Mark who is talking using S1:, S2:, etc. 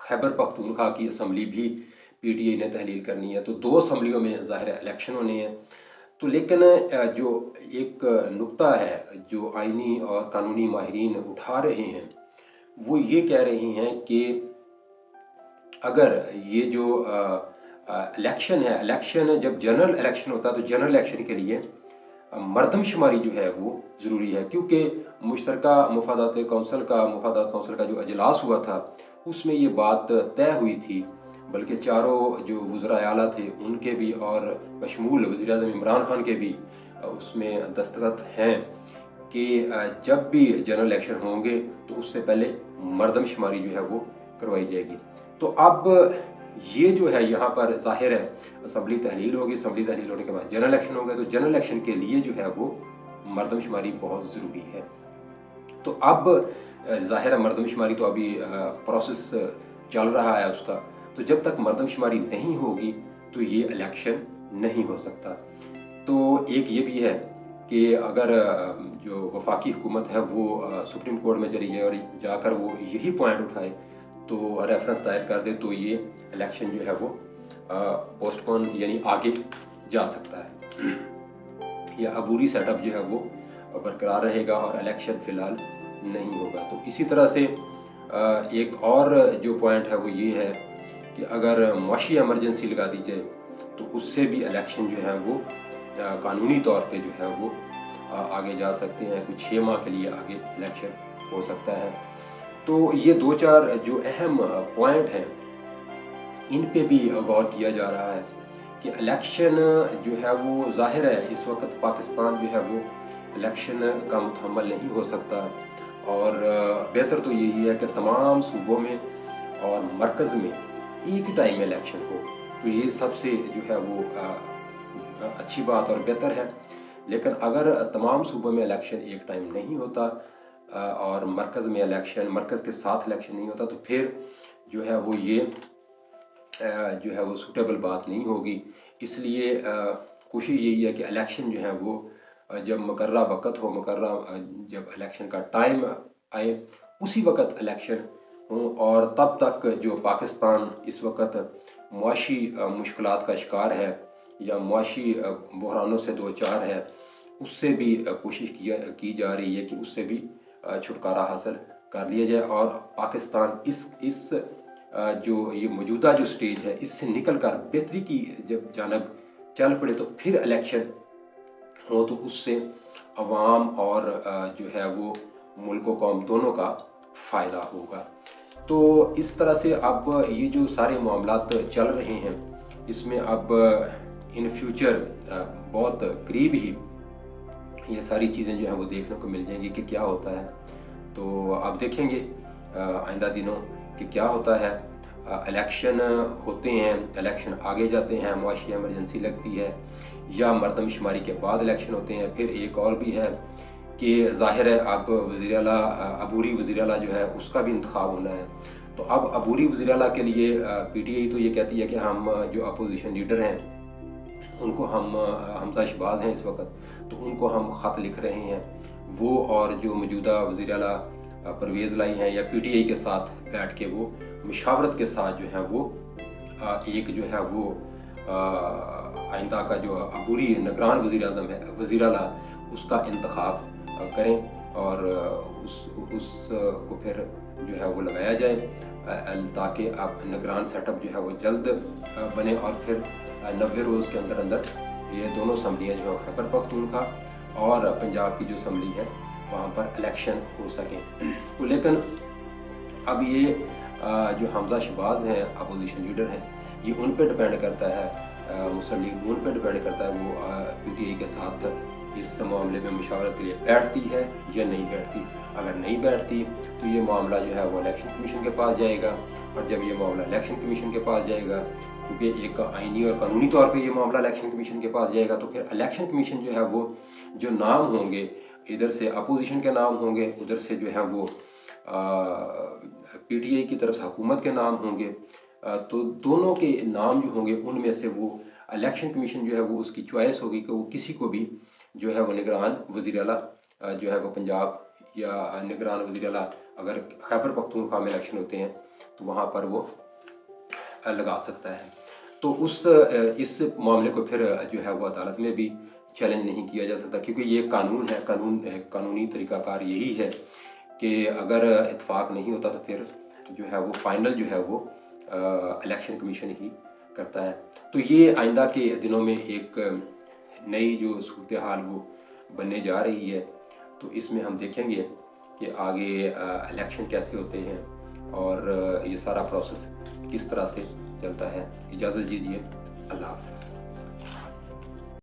S1: खैबर पख्तूनख्वा की असम्बली भी PTI ने तहलील करनी है, तो 2 असम्बलियों में ज़ाहिर है इलेक्शन होने हैं। तो लेकिन जो एक नुक्ता है जो आइनी और कानूनी माहिरीन उठा रहे हैं, वो ये कह रहे हैं कि अगर ये जो इलेक्शन है, इलेक्शन जब जनरल इलेक्शन होता है तो जनरल इलेक्शन के लिए मरदमशुमारी जो है वो ज़रूरी है, क्योंकि मुश्तरका मुफादात कौंसल का जो अजलास हुआ था उसमें ये बात तय हुई थी, बल्कि चारों जो वज़राए आला थे उनके भी और बशमूल वज़ीर-ए-आज़म इमरान खान के भी उसमें दस्तखत हैं कि जब भी जनरल इलेक्शन होंगे तो उससे पहले मरदमशुमारी जो है वो करवाई जाएगी। तो अब ये जो है यहाँ पर ज़ाहिर है असम्बली तहलील होगी, असम्बली तहलील होने के बाद जनरल इलेक्शन होगा, तो जनरल इलेक्शन के लिए जो है वो मरदमशुमारी बहुत ज़रूरी है। तो अब ज़ाहिर है मरदमशुमारी तो अभी प्रोसेस चल रहा है उसका, तो जब तक मरदमशुमारी नहीं होगी तो ये इलेक्शन नहीं हो सकता। तो एक ये भी है कि अगर जो वफाकी हुकूमत है वो सुप्रीम कोर्ट में चली जाए और जाकर वो यही पॉइंट उठाए तो रेफरेंस दायर कर दे, तो ये इलेक्शन जो है वो पोस्टपोन यानी आगे जा सकता है या अबूरी सेटअप जो है वो बरकरार रहेगा और इलेक्शन फ़िलहाल नहीं होगा। तो इसी तरह से एक और जो पॉइंट है वो ये है कि अगर मुआशी एमरजेंसी लगा दी जाए तो उससे भी इलेक्शन जो है वो कानूनी तौर पे जो है वो आगे जा सकते हैं, कुछ 6 माह के लिए आगे इलेक्शन हो सकता है। तो ये 2-4 जो अहम पॉइंट हैं इन पे भी गौर किया जा रहा है कि इलेक्शन जो है वो ज़ाहिर है इस वक्त पाकिस्तान जो है वो इलेक्शन का मुतहम्मल नहीं हो सकता, और बेहतर तो यही है कि तमाम सूबों में और मरकज़ में एक ही टाइम में इलेक्शन हो, तो ये सबसे जो है वो अच्छी बात और बेहतर है। लेकिन अगर तमाम सूबों में इलेक्शन एक टाइम नहीं होता और मरकज़ में इलेक्शन, मरकज़ के साथ इलेक्शन नहीं होता, तो फिर जो है वो ये जो है वो सूटेबल बात नहीं होगी। इसलिए कोशिश यही है कि इलेक्शन जो है वो जब मुकर्रा वक़्त हो, मुकर्रा जब इलेक्शन का टाइम आए उसी वक़्त इलेक्शन हो, और तब तक जो पाकिस्तान इस वक़्त मुआशी मुश्किलात का शिकार है या मुआशी बहरानों से दो चार है, उससे भी कोशिश की जा रही है कि उससे भी छुटकारा हासिल कर लिया जाए और पाकिस्तान इस जो ये मौजूदा जो स्टेज है इससे निकल कर बेहतरी की जब जानब चल पड़े तो फिर इलेक्शन हो, तो उससे अवाम और जो है वो मुल्क व कौम दोनों का फ़ायदा होगा। तो इस तरह से अब ये जो सारे मामलात चल रहे हैं इसमें अब इन फ्यूचर बहुत करीब ही ये सारी चीज़ें जो हैं वो देखने को मिल जाएंगी कि क्या होता है। तो अब देखेंगे आइंदा दिनों कि क्या होता है। इलेक्शन होते हैं, इलेक्शन आगे जाते हैं, मुआशी एमरजेंसी लगती है या मरदमशुमारी के बाद इलेक्शन होते हैं। फिर एक और भी है कि ज़ाहिर है अब वज़ीर आला अबूरी वज़ीर आला जो है उसका भी इंतखाब होना है। तो अब अबूरी वज़ीर आला के लिए PTI तो ये कहती है कि हम जो अपोजिशन लीडर हैं उनको हमजा शहबाज हैं इस वक्त, तो उनको हम ख़त लिख रहे हैं, वो और जो मौजूदा वज़ीर आला परवेज़ लाई हैं या PTI के साथ बैठ के वो मुशावरत के साथ जो है वो एक जो है वो आइंदा का जो अबूरी निगरान वज़ीर-ए-आज़म है वज़ीर आला उसका इंतखाब करें और उसको फिर जो है वो लगाया जाए ताकि अब निगरान सेटअप जो है वो जल्द बने और फिर 90 रोज़ के अंदर अंदर ये दोनों असम्बलियाँ जो है खैबर पख्तूनख्वा और पंजाब की जो असम्बली है वहाँ पर इलेक्शन हो सकें। तो लेकिन अब ये जो हमजा शहबाज हैं अपोजिशन लीडर हैं, ये उन पर डिपेंड करता है, मुस्लिम लीग नून पर डिपेंड करता है वो PTI के साथ इस मामले में मुशावरत के लिए बैठती है या नहीं बैठती। अगर नहीं बैठती तो ये मामला जो है वो इलेक्शन कमीशन के पास जाएगा, और जब ये मामला इलेक्शन कमीशन के पास जाएगा, क्योंकि एक आइनी और कानूनी तौर पे ये मामला इलेक्शन कमीशन के पास जाएगा, तो फिर इलेक्शन कमीशन जो है वो जो नाम होंगे, इधर से अपोजिशन के नाम होंगे, उधर से जो है वो PTI की तरफ से हुकूमत के नाम होंगे, तो दोनों के नाम जो होंगे उनमें से वो इलेक्शन कमीशन जो है वो उसकी चॉइस होगी कि वो किसी को भी जो है वो निगरान वज़ीर आला जो है वो पंजाब या निगरान वज़ीर आला अगर खैबर पख्तूनख्वा में इलेक्शन होते हैं تو وہاں پر وہ لگا سکتا ہے۔ تو اس معاملے کو پھر جو ہے وہ عدالت میں بھی چیلنج نہیں کیا جا سکتا، کیونکہ یہ قانون ہے، قانونی طریقہ کار یہی ہے کہ اگر اتفاق نہیں ہوتا تو پھر جو ہے وہ فائنل جو ہے وہ الیکشن کمیشن ہی کرتا ہے۔ تو یہ آئندہ کے دنوں میں ایک نئی جو صورتحال وہ بننے جا رہی ہے، تو اس میں ہم دیکھیں گے کہ آگے الیکشن کیسے ہوتے ہیں اور یہ سارا پروسیس کس طرح سے چلتا ہے۔ اجازت دیجیے، اللہ حافظ۔